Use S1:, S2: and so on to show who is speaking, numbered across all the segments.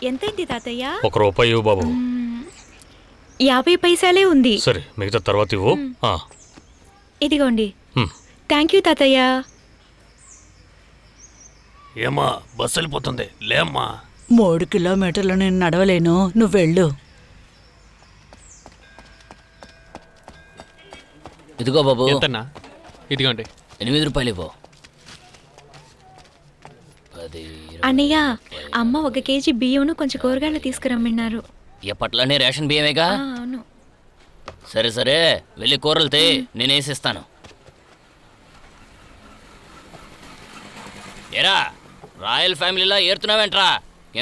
S1: ఎంతైంది తాతయ్య?
S2: 1 రూపాయి ఇవ్వు బాబు.
S1: 50 పైసలే ఉంది.
S2: సరే, మిగతా తర్వాత ఇవ్వు.
S1: ఇదిగోండి. థ్యాంక్ యూ తాతయ్య.
S2: ఏమా బస్సు వెళ్ళిపోతుంది, లేమ్మా.
S3: 3 కిలోమీటర్లు నేను నడవలేను, నువ్వు వెళ్ళు.
S4: ఇదిగో బాబు.
S5: ఎంతన్నా? ఇదిగోండి.
S4: 8 రూపాయలు ఇవ్వు.
S1: అన్నయ్య, అమ్మ 1 కేజీ బియ్యంను కొంచెం కూరగాయలు తీసుకురమ్మన్నారు.
S4: ఎప్పట్లోనే రేషన్ బియ్యమేగా?
S1: అవును.
S4: సరే సరే, వెళ్ళి కూరలు తే, నేను వేసిస్తాను. ఏరా, రాయల్ ఫ్యామిలీలా ఏరుతున్నావేంట్రా?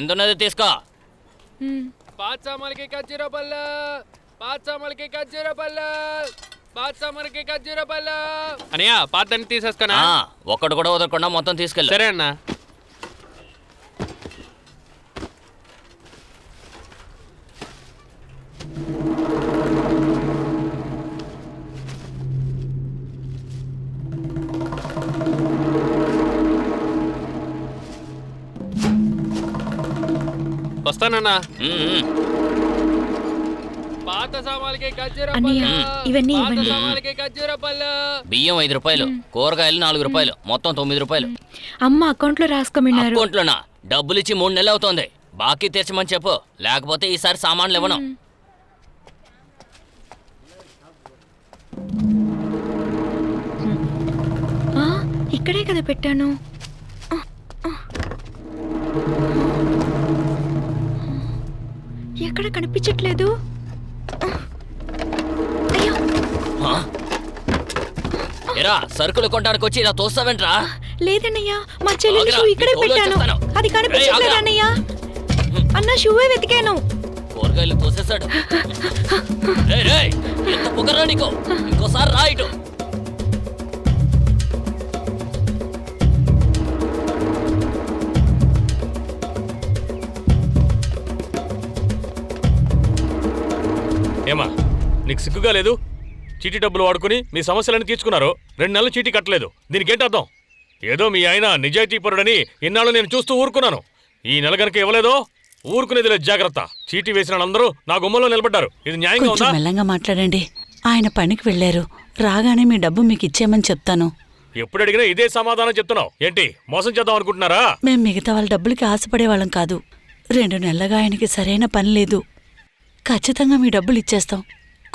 S4: ఎందున్నది తీసుకో.
S5: అనయ్య, పాతని తీసేసుకున్నా.
S4: ఒక్కడు కూడా వదలకుండా మొత్తం తీసుకెళ్ళి.
S5: సరే అన్న. వస్తానన్నా.
S1: ఇవన్నీ
S4: బియ్యం 5 రూపాయలు, కూరగాయలు 4 రూపాయలు, మొత్తం 9 రూపాయలు.
S1: అమ్మ అకౌంట్లో రాసుకోమన్నారు.
S4: అకౌంట్లోనా? డబ్బులు ఇచ్చి 3 నెలలు అవుతోంది. బాకీ తీర్చమని చెప్పు, లేకపోతే ఈసారి సామాన్లు ఇవ్వను.
S1: ఇక్కడే కదా పెట్టాను. ఎక్కడ కనిపించట్లేదు. అయ్యో,
S4: ఎరా, సరుకులు కొనడానికి వచ్చి ఇలా తోస్తావేంట్రా?
S1: లేదన్నయ్య, మా చెల్లెలి షూ ఇక్కడే పెట్టాను. అది కనిపించట్లేదు అన్నయ్య. అన్న షూవే వెతికాను.
S4: కూరగాయలు తోసేశాడు. ఎంత పొగరా నీకు? ఇంకోసారి రా ఇటు.
S2: ఏమా, నీకు సిగ్గుగా లేదు? చీటీ డబ్బులు వాడుకుని మీ సమస్యలను తీర్చుకున్నారు. 2 నెలలు చీటీ కట్టలేదు. దీనికేంటి అర్థం? ఏదో మీ ఆయన నిజాయితీపరుడని ఇన్నాళ్ళు నేను చూస్తూ ఊరుకున్నాను. ఈ నెల గనక ఇవ్వలేదో ఊరుకునేది లేదు. జాగ్రత్త. చీటీ వేసిన అందరూ నా గుమ్మలో నిలబడ్డారు. ఇది న్యాయంగా ఉందా?
S3: మెల్లంగా మాట్లాడండి. ఆయన పనికి వెళ్ళారు. రాగానే మీ డబ్బు మీకు ఇచ్చేయమని చెప్తాను.
S2: ఎప్పుడు అడిగినా ఇదే సమాధానం చెప్తున్నావు. ఏంటి, మోసం చేద్దాం అనుకుంటున్నారా?
S3: మేం మిగతా వాళ్ళ డబ్బులకి ఆశపడేవాళ్ళం కాదు. 2 నెలలుగా ఆయనకి సరైన పని లేదు. ఖచ్చితంగా మీ డబ్బులు ఇచ్చేస్తాం.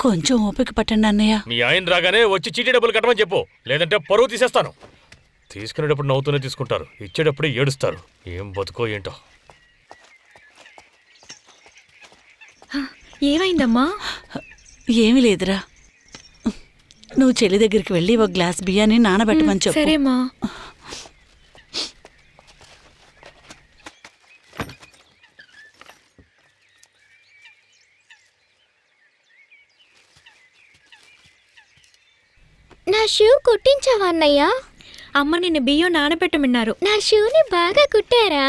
S3: కొంచెం ఓపిక పట్టండి అన్నయ్య.
S2: మీ ఆయన రాగానే వచ్చి చీటీ డబ్బులు కట్టమని చెప్పు, లేదంటే పరువు తీసేస్తాను. తీసుకునేటప్పుడు నవ్వుతూనే తీసుకుంటారు, ఇచ్చేటప్పుడు ఏడుస్తారు. ఏం బతుకో ఏంటో.
S1: ఏమైందమ్మా?
S3: ఏమీ లేదురా. నువ్వు చెల్లి దగ్గరికి వెళ్ళి 1 గ్లాస్ బియ్యాన్ని నానబెట్టమని చెప్పు.
S1: సరేమా.
S6: నా షూ కుట్టించావా అన్నయ్య?
S1: అమ్మ నిన్ను బియ్యం నానబెట్టమన్నారు.
S6: నా షూని బాగా కుట్టారా?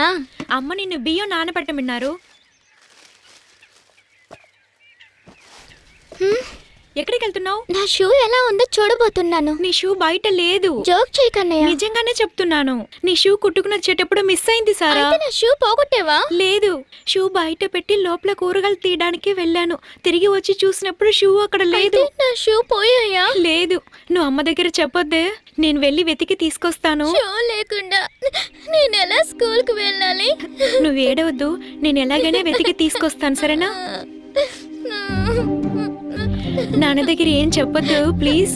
S1: అమ్మ నిన్ను బియ్యం నానబెట్టమన్నారు. ఎక్కడికి వెళ్తున్నావు?
S6: నా షూ ఎలా ఉందో చూడబోతున్నాను.
S1: నీ షూ బయట లేదు.
S6: జోక్ చేయకన్నయ్య.
S1: నిజంగానే చెప్తున్నాను. నీ షూ కుట్టుకుని వచ్చేటప్పుడు మిస్ అయింది సారా.
S6: నా షూ పోగొట్టేవా?
S1: లేదు, షూ బయట పెట్టి లోపల కూరగాయలు తీయడానికి వెళ్ళాను. తిరిగి వచ్చి చూసినప్పుడు షూ అక్కడ లేదు.
S6: నా షూ పోయాయా?
S1: లేదు. నువ్వు అమ్మ దగ్గర చెప్పొద్దే, నేను వెళ్ళి వెతికి తీసుకొస్తాను.
S6: షూ లేకుండా నేను ఎలా స్కూల్కి వెళ్ళాలి?
S1: నువ్వు ఏడవద్దు, నేను ఎలాగైనా వెతికి తీసుకొస్తాను, సరేనా? నాన్న దగ్గర ఏం చెప్పొద్దు ప్లీజ్.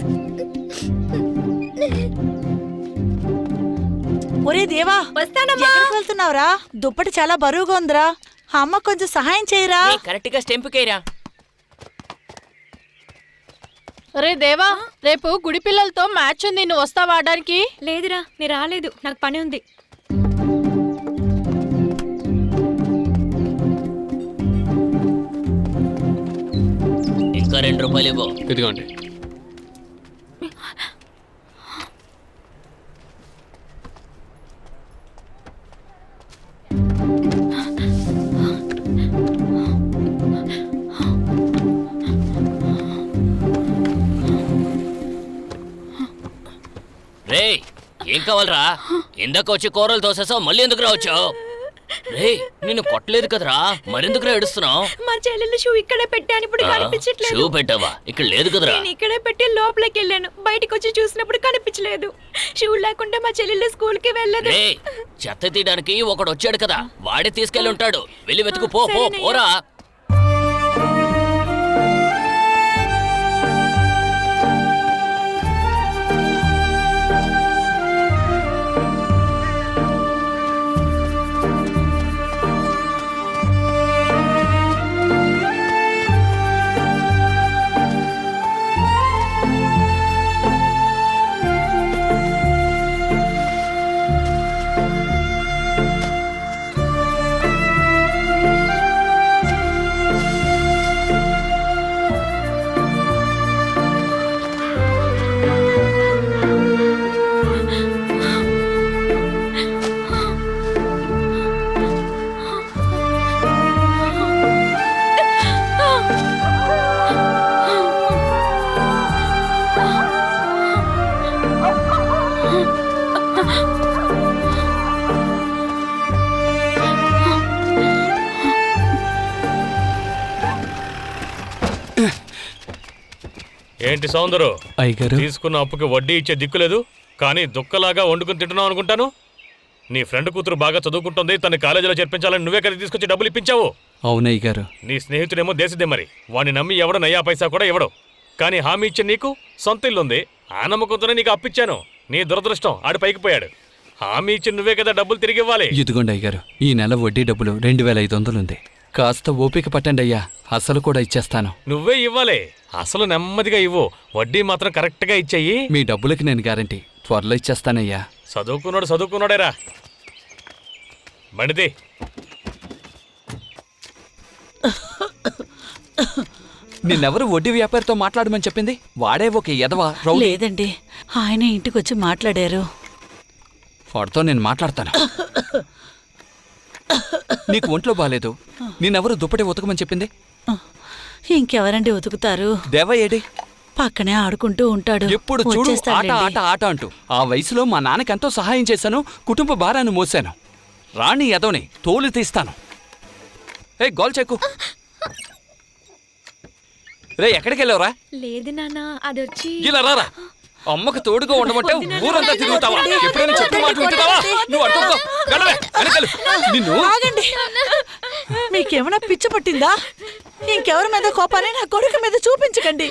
S3: ఒరే దేవా,
S1: వస్తానమ్మా.
S3: ఎక్కడికి వెళ్తున్నావురా? దుప్పటి చాలా బరువుగా ఉందిరా. అమ్మ కొంచెం సహాయం చేయరా.
S4: కరెక్ట్ గా స్టెంపుకేరా.
S7: రే దేవా, రేపు గుడి పిల్లలతో మ్యాచ్ ఉంది, నువ్వు వస్తావా ఆడడానికి?
S1: లేదురా, నేను రాలేదు, నాకు పని ఉంది.
S4: ఇంకా 2 రూపాయలు ఇవ్వు.
S5: ఇదిగోండి.
S4: రే, ఏం కావాలరా? ఇందాక వచ్చి కూరలు తోసేసావు, మళ్ళీ ఎందుకు రావచ్చావు? రే నిన్ను కొట్టలేదు కదరా మరెందుకురా ఏడుస్తున్నావు?
S1: మా చెల్లెలు షూ ఇక్కడే పెట్టాను, ఇప్పుడు
S4: షూ
S1: కనిపించట్లేదు.
S4: పెట్టావా? ఇక్కడ లేదు కదరా.
S1: నేను ఇక్కడే పెట్టి లోపలికి వెళ్ళాను, బయటికి వచ్చి చూసినప్పుడు కనిపించలేదు. షూ లేకుండా మా చెల్లెలు స్కూల్ కి వెళ్ళదు.
S4: రే చెత్త తీయడానికి ఒకడు వచ్చాడు కదా, వాడే తీసుకెళ్ళి ఉంటాడు. వెళ్ళి వెతుకు, పో పో పోరా.
S2: ఏంటి సౌందరు,
S5: అయ్యగారు
S2: తీసుకున్న అప్పుకి వడ్డీ ఇచ్చే దిక్కులేదు, కానీ దుక్కలాగా వండుకుని తింటున్నావు అనుకుంటాను. నీ ఫ్రెండ్ కూతురు బాగా చదువుకుంటుంది, తన కాలేజీలో చేర్పించాలని నువ్వే కదా తీసుకొచ్చి డబ్బులు ఇప్పించావు.
S5: అవునయ్యగారు.
S2: నీ స్నేహితుడేమో దేశదే, మరి వాడిని నమ్మి ఎవడో నయ్యా పైసా కూడా ఇవ్వడు. కానీ హామీ ఇచ్చే నీకు సొంత ఇల్లుంది, ఆ నమ్మకంతోనే నీకు అప్పిచ్చాను. నీ దురదృష్టం, ఆడు పైకి పోయాడు. హామీ ఇచ్చి నువ్వే కదా డబ్బులు తిరిగి ఇవ్వాలి.
S8: ఇదిగోండి అయ్యగారు, ఈ నెల వడ్డీ డబ్బులు 2500 ఉంది. కాస్త ఓపిక పట్టండి అయ్యా, అసలు కూడా ఇచ్చేస్తాను.
S2: నువ్వే ఇవ్వాలి, అసలు నెమ్మదిగా ఇవ్వు, వడ్డీ మాత్రం కరెక్ట్గా ఇచ్చేయి.
S8: మీ డబ్బులకి నేను గ్యారంటీ, త్వరలో ఇచ్చేస్తానయ్యా.
S2: చదువుకున్నాడేరా. బండిది.
S8: నిన్నెవరు వడ్డీ వ్యాపారితో మాట్లాడమని చెప్పింది? వాడే ఒక ఎదవా రౌడీ.
S3: లేదండి, ఆయన ఇంటికొచ్చి మాట్లాడారు.
S8: వాడితో నేను మాట్లాడతాను. నీకు ఒంట్లో బాలేదు, నిన్నెవరు దుప్పటి ఉతకమని చెప్పింది?
S3: ఇంకెవరండి ఉతుకుతారు?
S8: దేవ ఏడి?
S3: పక్కనే ఆడుకుంటూ ఉంటాడు.
S8: ఎప్పుడు చూడు ఆట
S3: వచ్చేస్తాడులేండి.
S8: ఆట ఆట అంటూ. ఆ వయసులో మా నాన్నకెంతో సహాయం చేశాను, కుటుంబ భారాన్ని మోసాను. రాణి ఎదవని తోలు తీస్తాను. ఏ గోల్ చెక్కు. రే ఎక్కడికి వెళ్ళావురా?
S1: లేదు నాన్న, అదొచ్చి
S8: ఇలా రారా. అమ్మకు తోడుగా ఉండమంటే ఊరంతా తిరుగుతావా? ఎప్పుడైనా చెప్పి మాట్లాడుతావా? నువ్వు అడుగుకో. నిన్ను
S3: ఆగండి, మీకేమైనా పిచ్చి పట్టిందా? ఇంకెవరి మీద కోపాన్ని నా కొడుకు మీద చూపించకండి.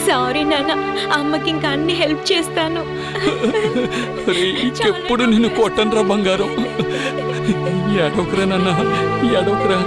S1: సారీ నాన్న, అమ్మకి ఇంకా అన్ని హెల్ప్ చేస్తాను.
S8: ఎప్పుడు నిన్ను కొట్టనురా బంగారం. ఎడోకరా నాన్న, ఎడోకరా.